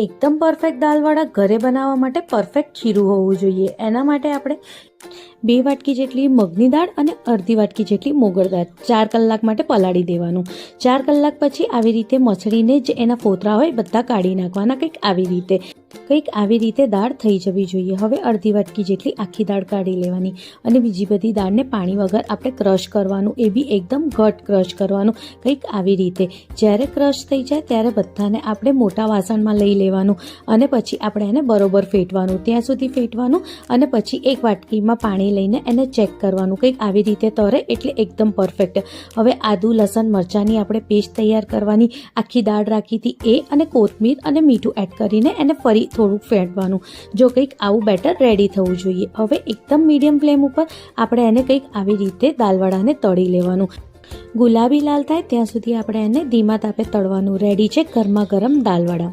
એકદમ પરફેક્ટ દાલવડા ઘરે બનાવવા માટે પરફેક્ટ ખીરું હોવું જોઈએ. એના માટે આપણે 2 વાટકી જેટલી મગની દાળ અને અડધી વાટકી જેટલી મોગર દાળ 4 કલાક માટે પલાળી દેવાનું. 4 કલાક પછી આવી રીતે મસળીને જે એના ફોતરા હોય બધા કાઢી નાખવાના. કંઈક આવી રીતે દાળ થઈ જવી જોઈએ. હવે અડધી વાટકી જેટલી આખી દાળ કાઢી લેવાની અને બીજી બધી દાળને પાણી વગર આપણે ક્રશ કરવાનું. એ બી એકદમ ઘટ ક્રશ કરવાનું. કંઈક આવી રીતે જ્યારે ક્રશ થઈ જાય ત્યારે બધાને આપણે મોટા વાસણમાં લઈ લેવાનું અને પછી આપણે એને બરોબર ફેટવાનું. ત્યાં સુધી ફેટવાનું અને પછી એક વાટકીમાં પાણી લઈને એને ચેક કરવાનું. કંઈક આવી રીતે તરે એટલે એકદમ પરફેક્ટ. હવે આદુ લસણ મરચાંની આપણે પેસ્ટ તૈયાર કરવાની. આખી દાળ રાખી હતી એ અને કોથમીર અને મીઠું એડ કરીને એને ફરી થોડુંક ફેટવાનું. જો કંઈક આવું બેટર રેડી થવું જોઈએ. હવે એકદમ મીડિયમ ફ્લેમ ઉપર આપણે એને કંઈક આવી રીતે દાલવડાને તળી લેવાનું. ગુલાબી લાલ થાય ત્યાં સુધી આપણે એને ધીમા તાપે તળવાનું. રેડી છે ગરમા ગરમ દાલવડા.